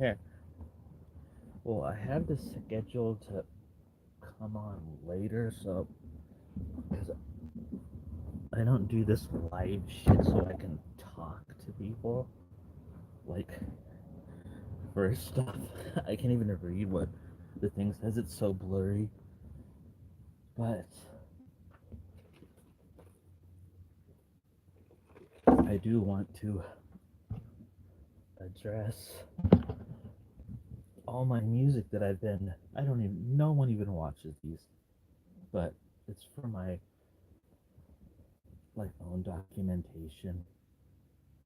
Here. Well, I have this scheduled to come on later, so because I don't do this live shit so I can talk to people. Like, first off, I can't even read what the thing says. It's so blurry. But I do want to address all my music that I've been. I don't even. No one even watches these, but it's for my like own documentation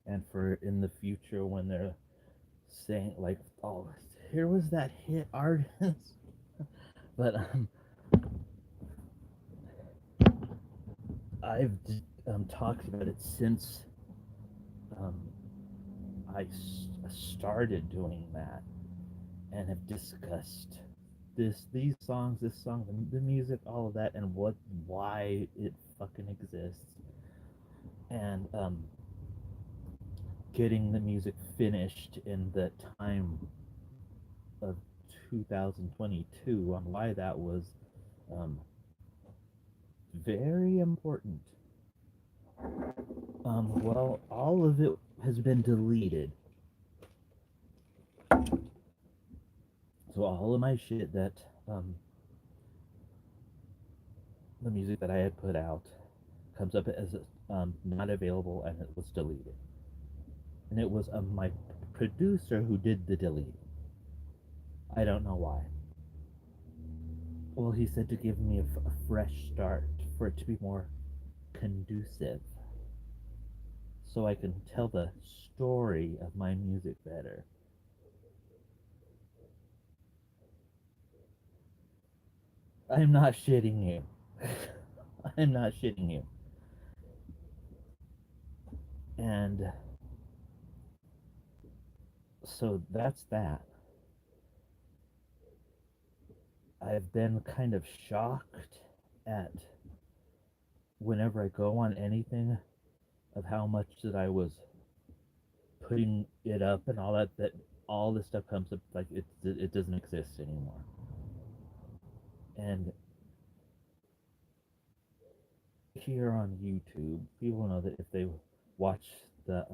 and for in the future when they're saying like, oh, here was that hit artist. But I've talked about it since um, started doing that, and have discussed these songs, this song, the music, all of that, and why it fucking exists, and getting the music finished in the time of 2022 on why that was um, very important. Well, all of it has been deleted. So all of my shit that the music that I had put out comes up as not available, and it was deleted. And it was my producer who did the deleting. I don't know why. Well, he said to give me a fresh start for it to be more conducive, so I can tell the story of my music better. I'm not shitting you. I'm not shitting you. And so that's that. I've been kind of shocked at whenever I go on anything of how much that I was putting it up and all that, that all this stuff comes up like it doesn't exist anymore. And here on YouTube, people know that if they watch the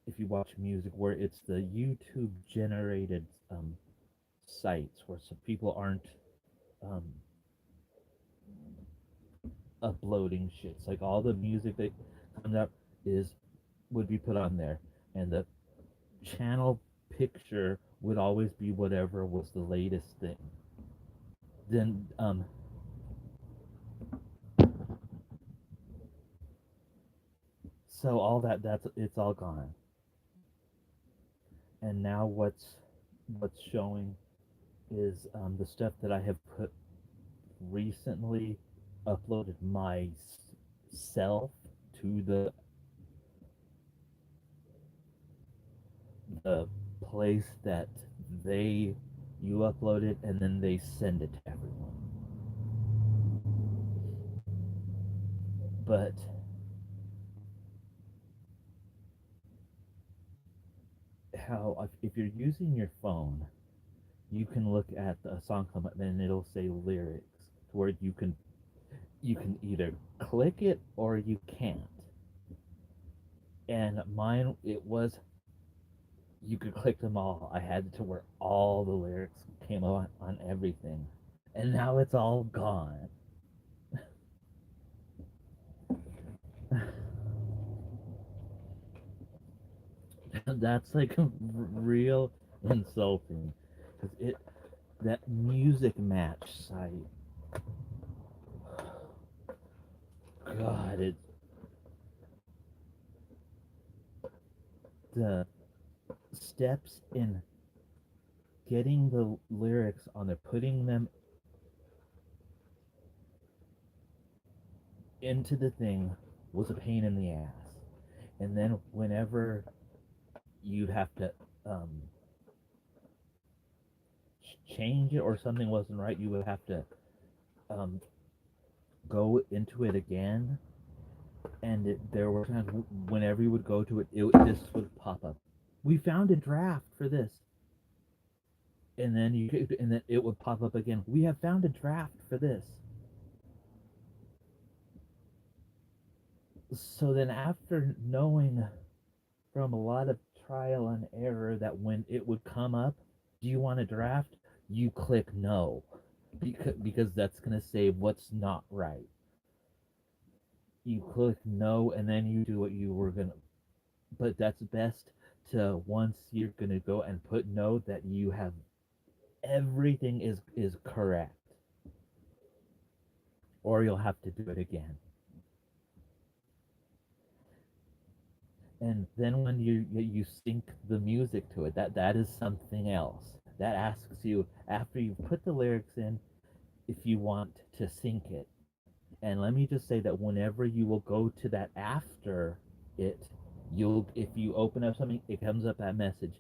if you watch music where it's the YouTube generated sites where some people aren't um, uploading shits. Like all the music that comes up is would be put on there, and the channel picture would always be whatever was the latest thing. Then so all that's it's all gone, and now what's showing is the stuff that I have put recently uploaded myself to the place that they you upload it and then they send it to everyone. But how if you're using your phone, you can look at a song come up and it'll say lyrics to where you can either click it or you can't. And mine it was you could click them all. I had to where all the lyrics came on everything. And now it's all gone. That's like real insulting because it that music match site. God, it the steps in getting the lyrics on there, putting them into the thing was a pain in the ass. And then whenever you'd have to um, change it or something wasn't right, you would have to um, go into it again. And there were times whenever you would go to it, this would pop up. We found a draft for this, and then it would pop up again. We have found a draft for this. So then, after knowing from a lot of trial and error that when it would come up, do you want a draft? You click no, because that's gonna say what's not right. You click no, and then you do what you were gonna. But that's best to once you're gonna go and put no that you have everything is correct, or you'll have to do it again. And then when you sync the music to it, that is something else. That asks you after you've put the lyrics in if you want to sync it. And let me just say that whenever you will go to that after it, you'll if you open up something, it comes up that message.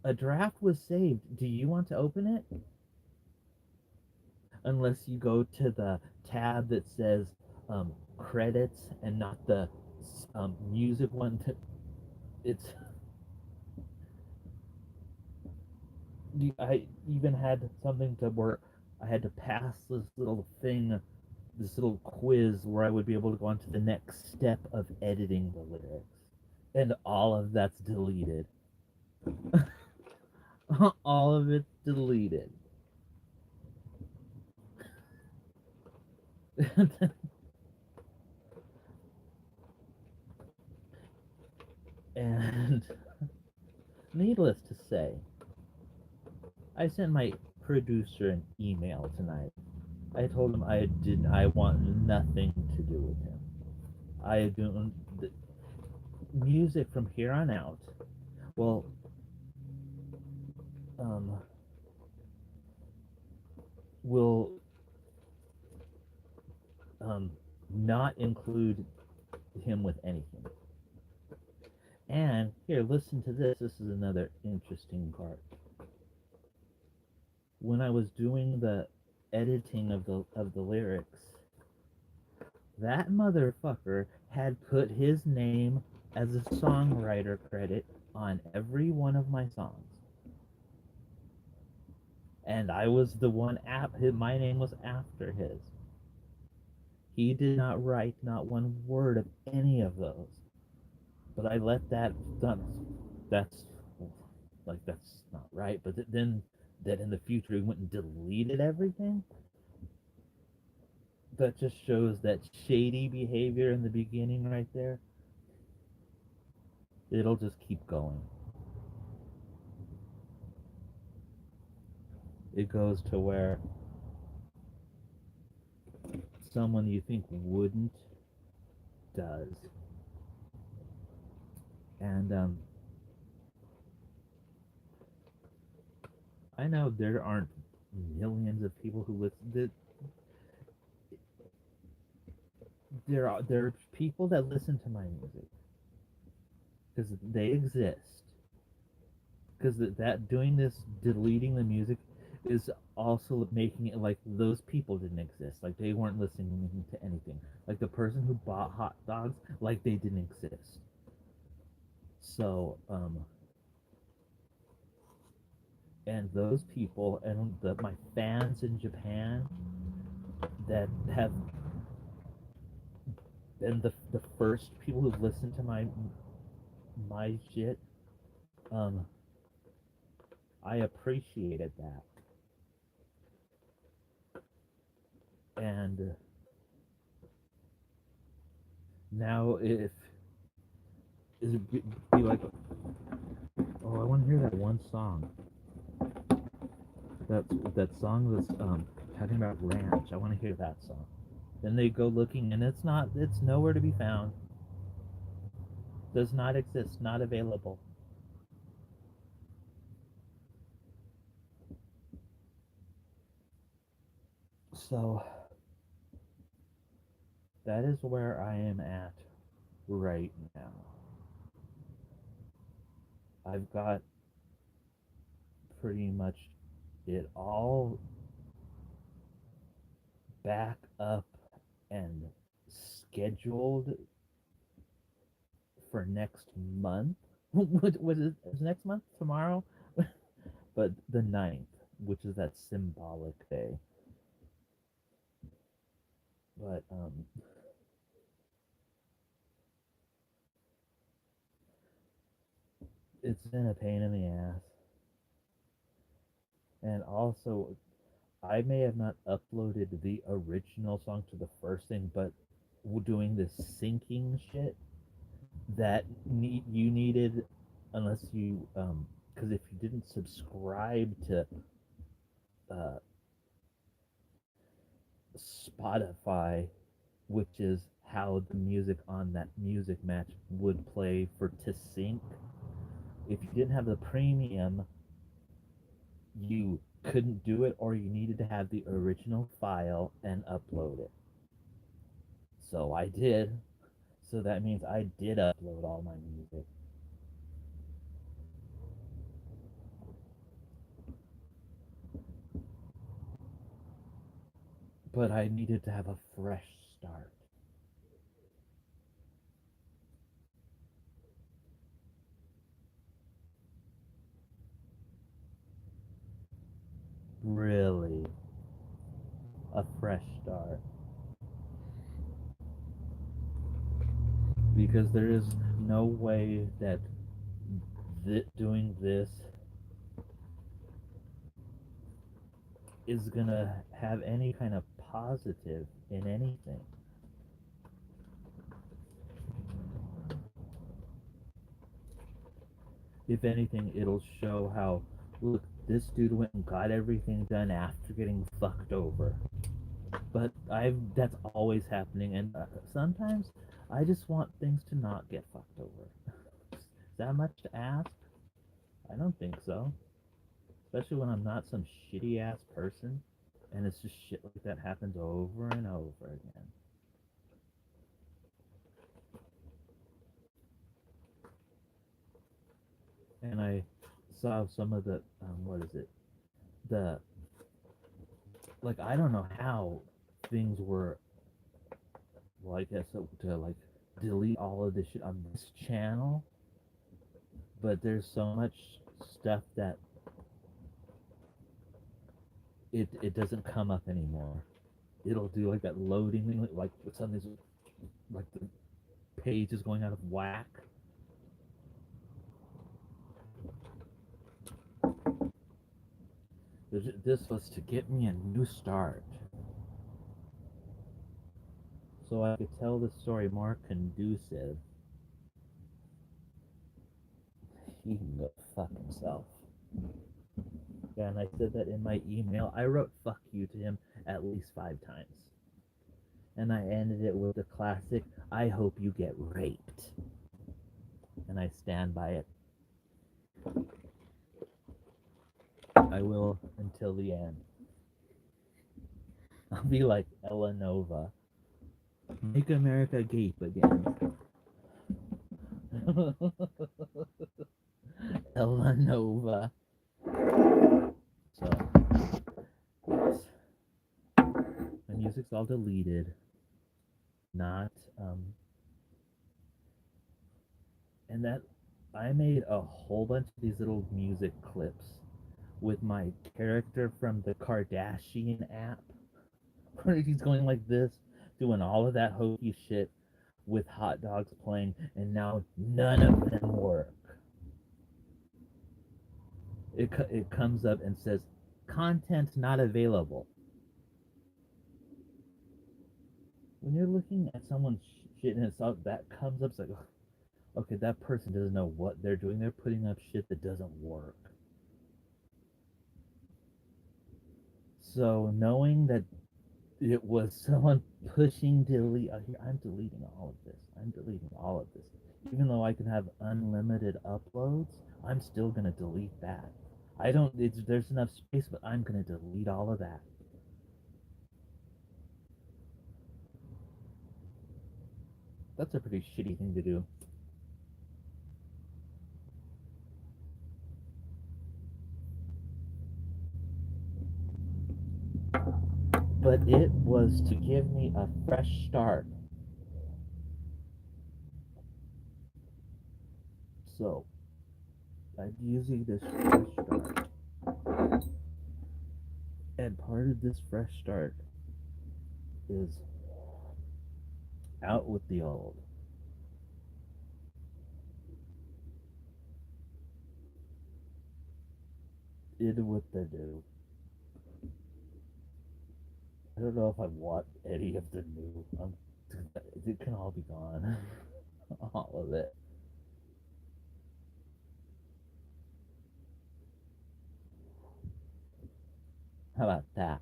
A draft was saved. Do you want to open it? Unless you go to the tab that says credits and not the music one. It's I even had something to where I had to pass this little quiz where I would be able to go on to the next step of editing the lyrics, and all of that's deleted. All of it's deleted. And needless to say, I sent my producer an email tonight. I told him I want nothing to do with him. I do the music from here on out. Well, um, will um not include him with anything. And here, listen to this. This is another interesting part. When I was doing the editing of the lyrics, that motherfucker had put his name as a songwriter credit on every one of my songs. And I was the one my name was after his. He did not write not one word of any of those. But I let that that's that's not right. But then that in the future he went and deleted everything. That just shows that shady behavior in the beginning right there. It'll just keep going. It goes to where someone you think wouldn't does. And I know there aren't millions of people who listen. There are people that listen to my music because they exist. Because that doing this, deleting the music, is also making it like those people didn't exist. Like they weren't listening to anything. Like the person who bought hot dogs, like they didn't exist. So, and those people and my fans in Japan that have been the first people who've listened to my shit, um, I appreciated that. And now if is it be like, oh, I want to hear that one song. That song that's talking about ranch. I want to hear that song. Then they go looking, and it's nowhere to be found. Does not exist. Not available. So that is where I am at right now. I've got pretty much it all back up and scheduled for next month. What is next month? Tomorrow? But the 9th, which is that symbolic day. But it's been a pain in the ass. And also, I may have not uploaded the original song to the first thing, but doing this syncing shit that you needed, unless you because if you didn't subscribe to uh, Spotify, which is how the music on that music match would play for to sync. If you didn't have the premium, you couldn't do it, or you needed to have the original file and upload it. So I did. So that means I did upload all my music. But I needed to have a fresh start. Really. A fresh start. Because there is no way that doing this is gonna have any kind of positive in anything. If anything, it'll show how, look, this dude went and got everything done after getting fucked over. But that's always happening, and sometimes I just want things to not get fucked over. Is that much to ask? I don't think so. Especially when I'm not some shitty ass person, and it's just shit like that happens over and over again. And I saw some of the what is it? The like I don't know how things were. Well, I guess to like delete all of this shit on this channel, but there's so much stuff that it doesn't come up anymore. It'll do like that loading thing, like something's like the page is going out of whack. This was to get me a new start, so I could tell the story more conducive. He can go fuck himself. Yeah, and I said that in my email. I wrote fuck you to him at least 5 times. And I ended it with the classic, I hope you get raped. And I stand by it. I will until the end. I'll be like Ella Nova. Make America gape again. Ella Nova. So, yes. My music's all deleted. Not, and that I made a whole bunch of these little music clips with my character from the Kardashian app, where he's going like this, doing all of that hokey shit with hot dogs playing, and now none of them work. It comes up and says, content not available. When you're looking at someone's shit and it's all, that comes up, it's like, okay, that person doesn't know what they're doing. They're putting up shit that doesn't work. So knowing that it was someone pushing delete, I'm deleting all of this. I'm deleting all of this. Even though I can have unlimited uploads, I'm still gonna delete that. I don't. There's enough space, but I'm gonna delete all of that. That's a pretty shitty thing to do. But it was to give me a fresh start. So I'm using this fresh start, and part of this fresh start is out with the old. In with the new. I don't know if I want any of the new. It can all be gone. All of it. How about that?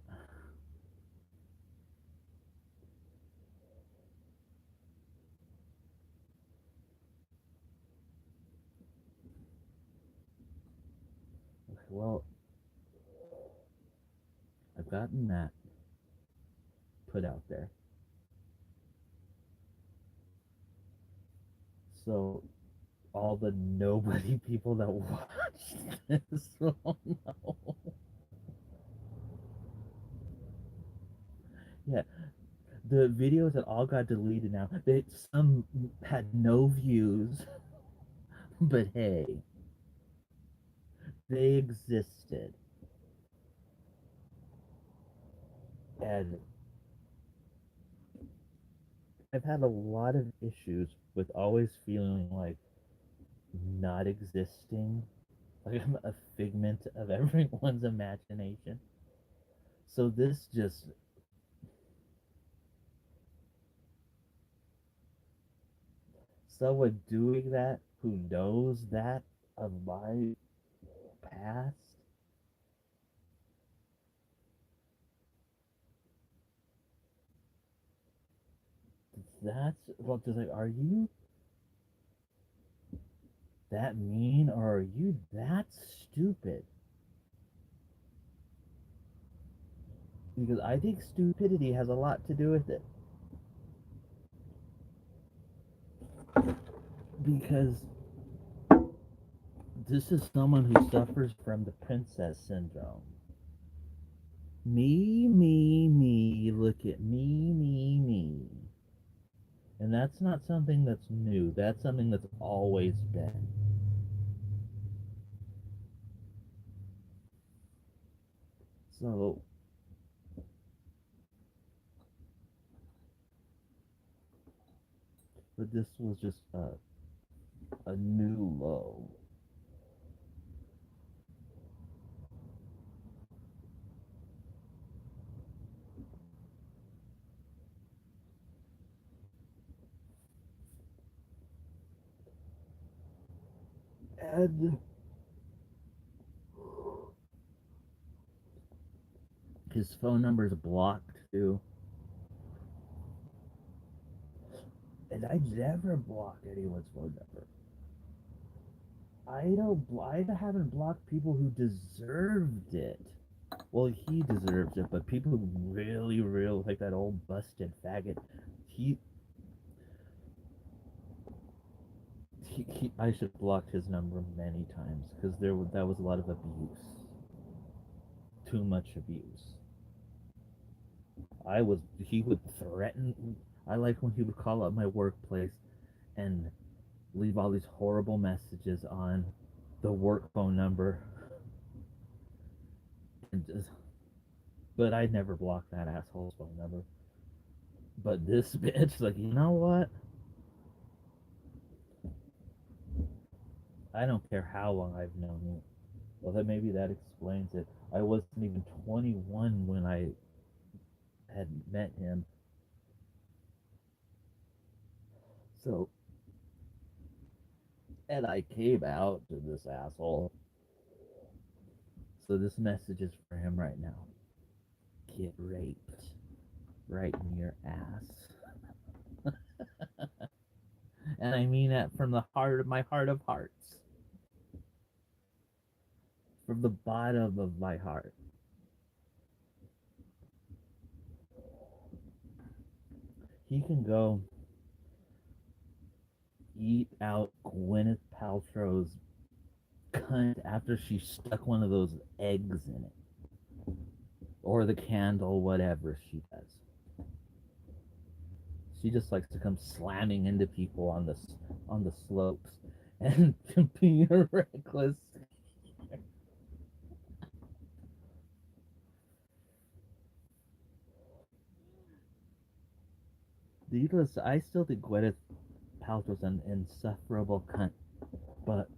Okay, well, I've gotten that put out there. So all the nobody people that watch this will know. Yeah, the videos that all got deleted now. Some had no views, but hey, they existed, and I've had a lot of issues with always feeling like not existing, like I'm a figment of everyone's imagination. So this just someone doing that who knows that of my past, that's well, just like, are you that mean or are you that stupid? Because I think stupidity has a lot to do with it. Because this is someone who suffers from the princess syndrome. Me, look at me. And that's not something that's new. That's something that's always been. So, but this was just a new low. And his phone number is blocked too. And I never block anyone's phone number. I don't. I haven't blocked people who deserved it. Well, he deserves it, but people who really like that old busted faggot, he, I should have blocked his number many times because that was a lot of abuse, too much abuse. He would threaten. I like when he would call up my workplace and leave all these horrible messages on the work phone number, and just, but I never blocked that asshole's phone number. But this bitch, like, you know what? I don't care how long I've known you. Well, then maybe that explains it. I wasn't even 21 when I had met him. So, and I came out to this asshole. So this message is for him right now. Get raped right in your ass. And I mean that from the heart of my heart of hearts. From the bottom of my heart. He can go eat out Gwyneth Paltrow's cunt after she stuck one of those eggs in it. Or the candle, whatever she does. She just likes to come slamming into people on the slopes. and being reckless. Needless, I still think Gwyneth Paltrow's an insufferable cunt, but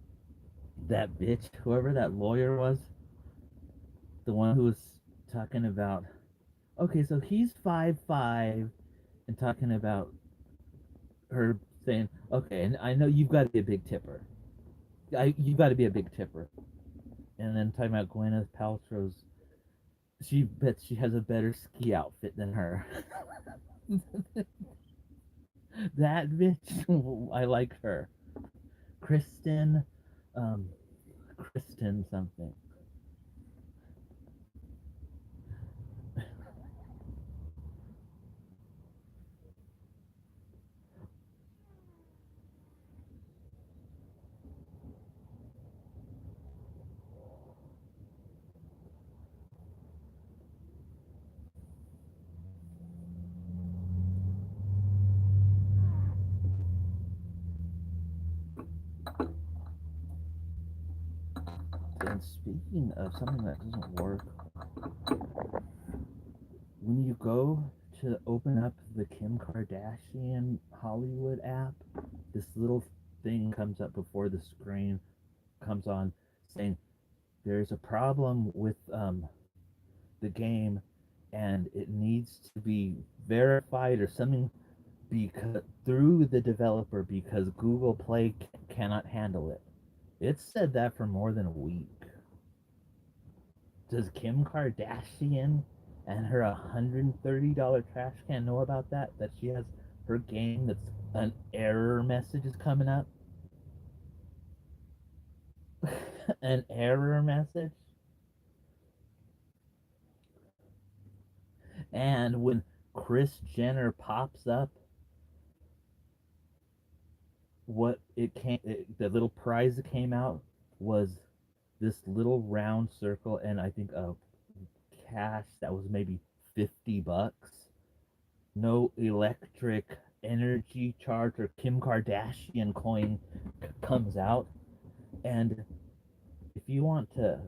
that bitch, whoever that lawyer was, the one who was talking about, okay, so he's 5'5", and talking about her saying, okay, and I know you've got to be a big tipper. You've got to be a big tipper. And then talking about Gwyneth Paltrow's, she bets she has a better ski outfit than her. That bitch, I like her. Kristen, um, Kristen something. And speaking of something that doesn't work, when you go to open up the Kim Kardashian Hollywood app, this little thing comes up before the screen comes on saying there's a problem with the game and it needs to be verified or something because through the developer because Google Play cannot handle it. It's said that for more than a week. Does Kim Kardashian and her $130 trash can know about that? That she has her game that's an error message is coming up? An error message? And when Chris Jenner pops up, the little prize that came out was this little round circle and I think a cash that was maybe $50. No electric energy charge or Kim Kardashian coin comes out. And if you want to,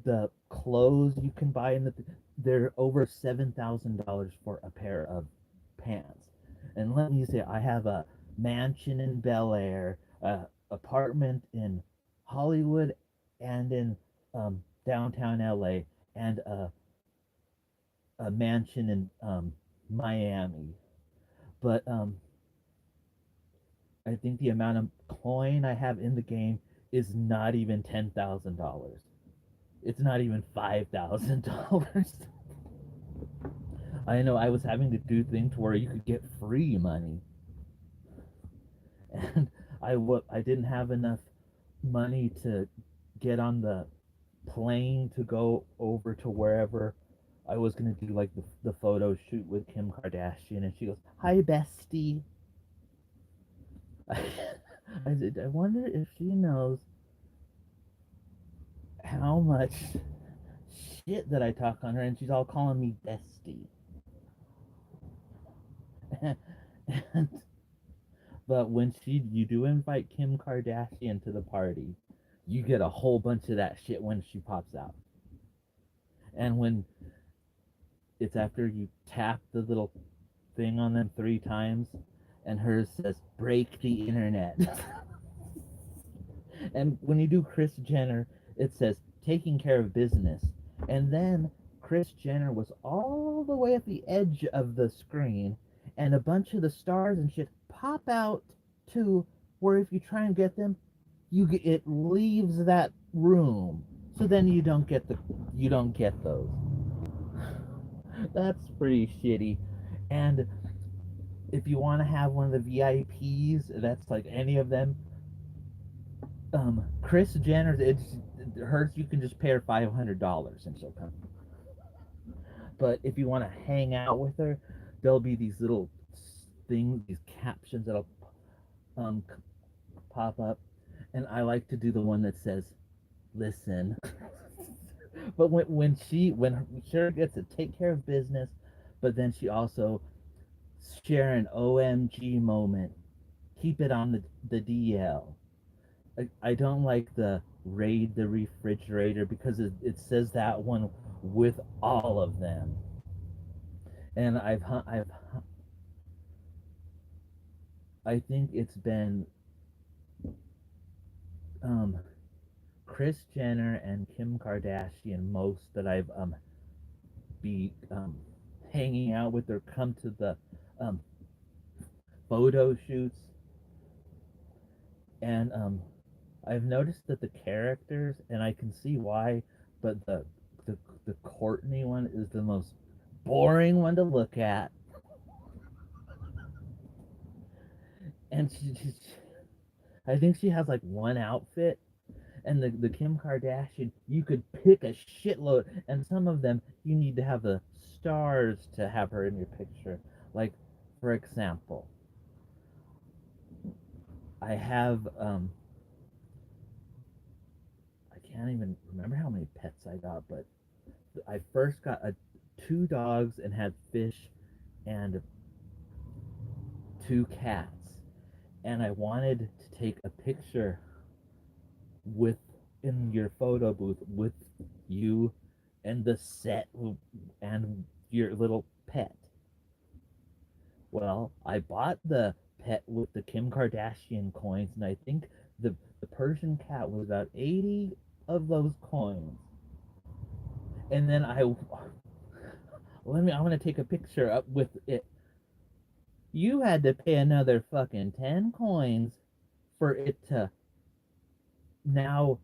the clothes you can buy they're over $7,000 for a pair of pants. And let me say, I have a mansion in Bel Air, a apartment in Hollywood, and in downtown LA, and a mansion in Miami. But I think the amount of coin I have in the game is not even $10,000. It's not even $5,000. I know I was having to do things where you could get free money, and I didn't have enough money to get on the plane to go over to wherever I was gonna do like the photo shoot with Kim Kardashian, and she goes, "Hi, bestie." I said, I wonder if she knows how much shit that I talk on her, and she's all calling me bestie. And, but when you do invite Kim Kardashian to the party, you get a whole bunch of that shit when she pops out. And when it's after you tap the little thing on them 3 times, and hers says break the internet. And when you do Chris Jenner, it says taking care of business. And then Chris Jenner was all the way at the edge of the screen, and a bunch of the stars and shit pop out to where if you try and get them, it leaves that room. So then you don't get those. That's pretty shitty. And if you want to have one of the VIPs, that's like any of them, Chris Jenner's, it's hers. You can just pay her $500 and she'll come. But if you want to hang out with her, there'll be these little things, these captions that'll um pop up, and I like to do the one that says, "Listen." But when she gets to take care of business, but then she also share an OMG moment keep it on the DL. I don't like the raid the refrigerator because it says that one with all of them. And I think it's been um Chris Jenner and Kim Kardashian most that I've be hanging out with or come to the um photo shoots. And I've noticed that the characters, and I can see why, but the the Courtney one is the most boring one to look at. And I think she has like one outfit, and the Kim Kardashian, you could pick a shitload, and some of them you need to have the stars to have her in your picture. Like, for example, I have I can't even remember how many pets I got, but I first got two dogs and had fish and two cats, and I wanted to take a picture with in your photo booth with you and the set and your little pet. Well, I bought the pet with the Kim Kardashian coins, and I think the Persian cat was about 80 of those coins. And then I'm gonna take a picture up with it. You had to pay another fucking 10 coins for it to now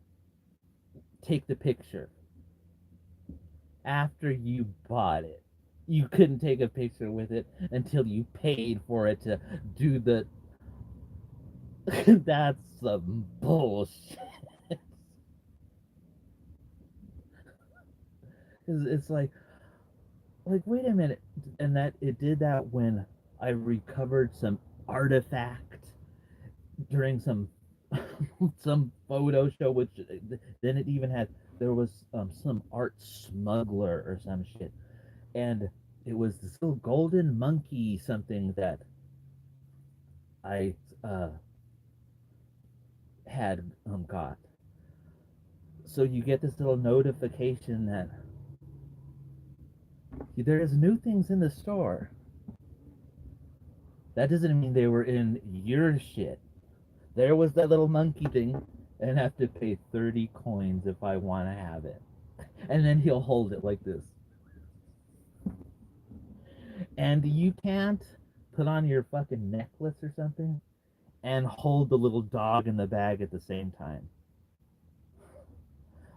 take the picture after you bought it. You couldn't take a picture with it until you paid for it to do the. That's some bullshit. It's like wait a minute, and that it did that when I recovered some artifact during some photo show, which then it even had there was some art smuggler or some shit, and it was this little golden monkey something that I had got. So you get this little notification that there's new things in the store. That doesn't mean they were in your shit. There was that little monkey thing, and I have to pay 30 coins if I want to have it. And then he'll hold it like this. And you can't put on your fucking necklace or something and hold the little dog in the bag at the same time.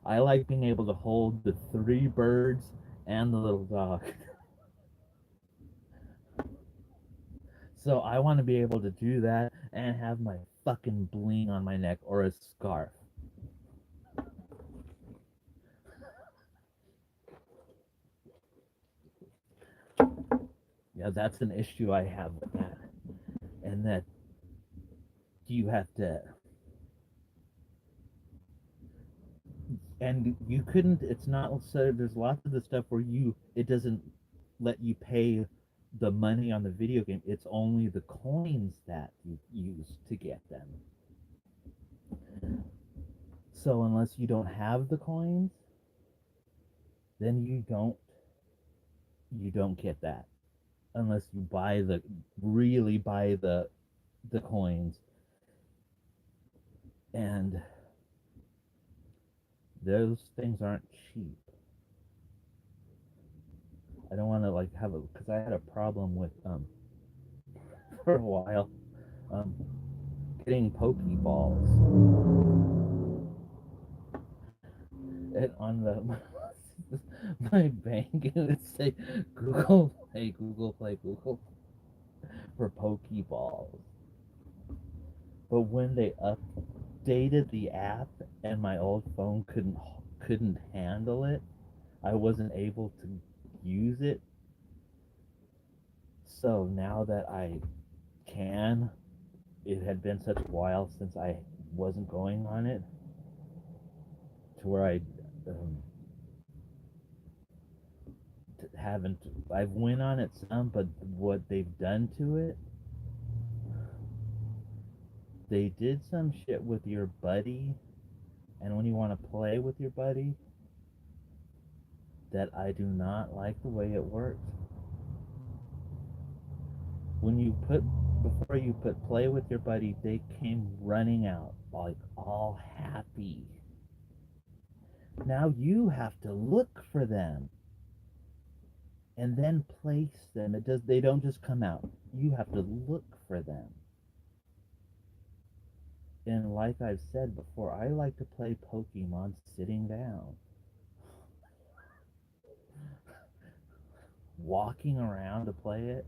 I like being able to hold the three birds and the little dog. So I want to be able to do that and have my fucking bling on my neck or a scarf. Yeah, that's an issue I have with that. And that you have to, and you couldn't, it's not, so there's lots of the stuff where it doesn't let you pay the money on the video game. It's only the coins that you use to get them. So unless you don't have the coins, then you don't get that unless you really buy the coins. And those things aren't cheap. I don't want to like have a because I had a problem with for a while um getting Pokeballs and on the my bank it would say Google Play for Pokeballs. But when they updated the app and my old phone couldn't handle it, I wasn't able to use it. So now that I can, it had been such a while since I wasn't going on it to where I um, haven't. I've went on it some, but what they've done to it, they did some shit with your buddy, and when you want to play with your buddy, that I do not like the way it works. When you put before you put play with your buddy, they came running out like all happy. Now you have to look for them and then place them. It does they don't just come out. You have to look for them. And like I've said before, I like to play Pokemon sitting down. Walking around to play it,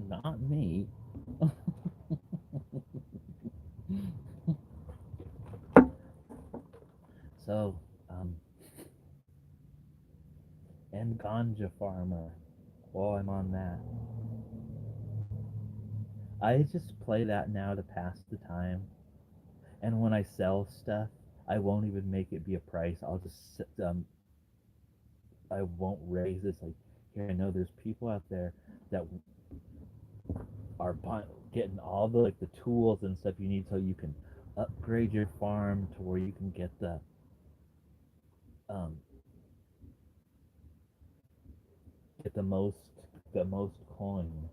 not me. So, and Ganja Farmer, while I'm on that. I just play that now to pass the time. And when I sell stuff, I won't even make it be a price. I'll just I won't raise this. Like, here, I know there's people out there that are getting all the like the tools and stuff you need so you can upgrade your farm to where you can um get the most coin.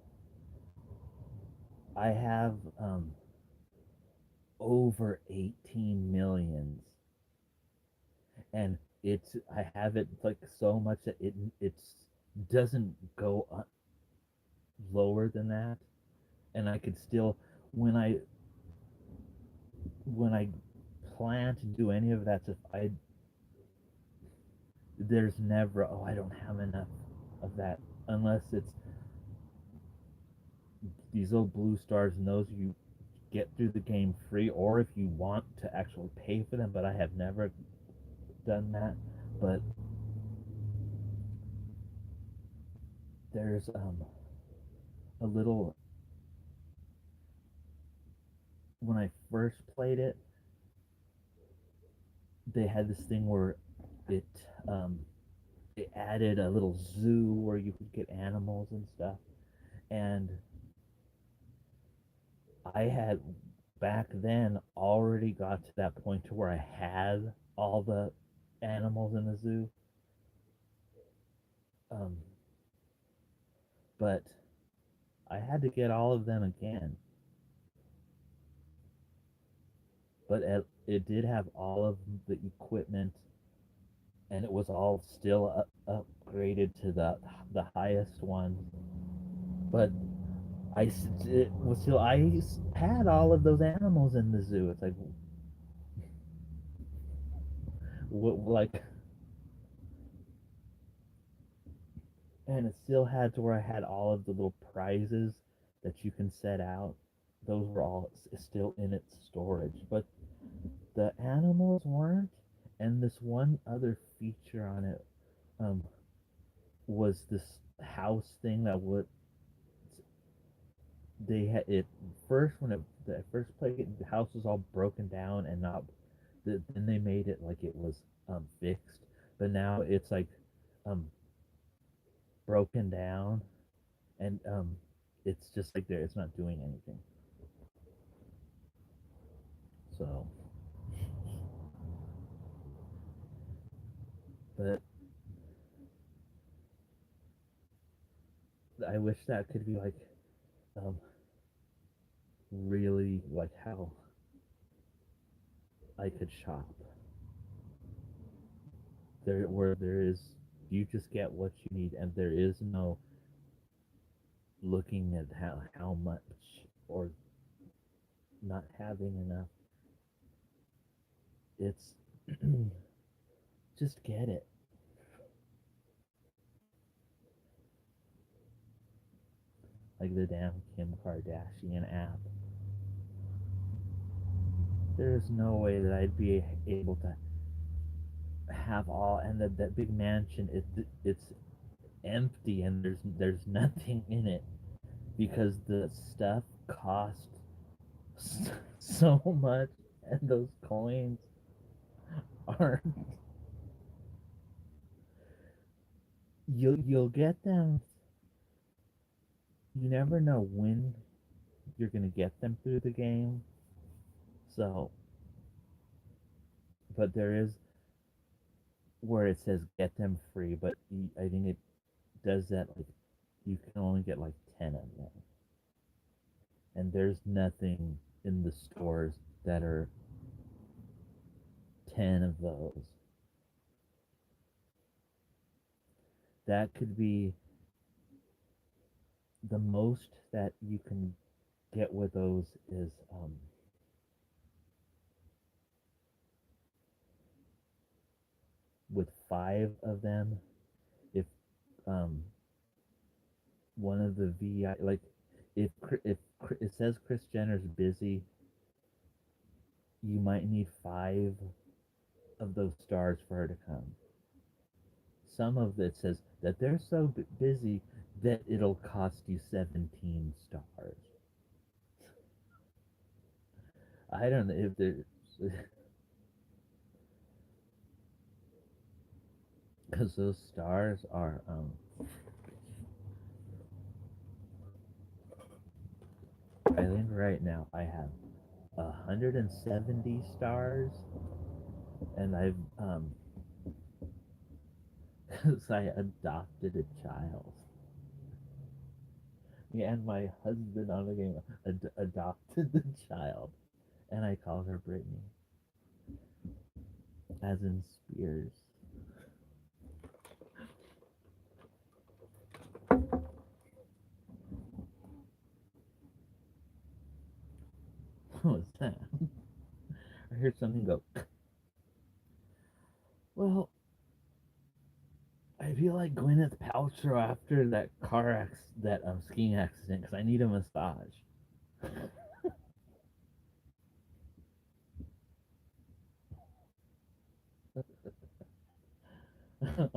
I have over 18 millions, and I have it like so much that it's doesn't go lower than that, and I could still when I when I plan to do any of that stuff, I there's never, oh, I don't have enough of that, unless it's these little blue stars and those you get through the game free, or if you want to actually pay for them. But I have never done that. But there's a little when I first played it, they had this thing where it um it added a little zoo where you could get animals and stuff. And I had back then already got to that point to where I had all the animals in the zoo. Um, but I had to get all of them again. But it did have all of the equipment, and it was all still upgraded to the highest one. But it was still I had all of those animals in the zoo. It's like like, and it still had to where I had all of the little prizes that you can set out. Those were all still in its storage, but the animals weren't. And this one other feature on it um, was this house thing that would they had it first when it the first played it, the house was all broken down and not. Then they made it like it was fixed, but now it's like um, broken down, and it's just like there it's not doing anything. So, but I wish that could be like um, really like how I could shop there, where there is you just get what you need, and there is no looking at how much or not having enough. It's just get it. Like the damn Kim Kardashian app. There's no way that I'd be able to have all and that big mansion. It's empty and there's nothing in it because the stuff cost so much, and those coins aren't. You'll get them. You never know when you're gonna get them through the game. So, but there is where it says get them free, but I think it does that like you can only get like 10 of them, and there's nothing in the stores that are 10 of those. That could be the most that you can get with those is with 5 of them. If um, one of the VI like if it says Chris Jenner's busy, you might need 5 of those stars for her to come. Some of it says that they're so busy that it'll cost you 17 stars. I don't know if there's because those stars are I think right now I have 170 stars, and I've because I adopted a child. Me and my husband on the game adopted the child, and I call her Brittany, as in Spears. What was that? I heard something go. Well, I feel like Gwyneth Paltrow after that that skiing accident, because I need a massage.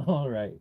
All right.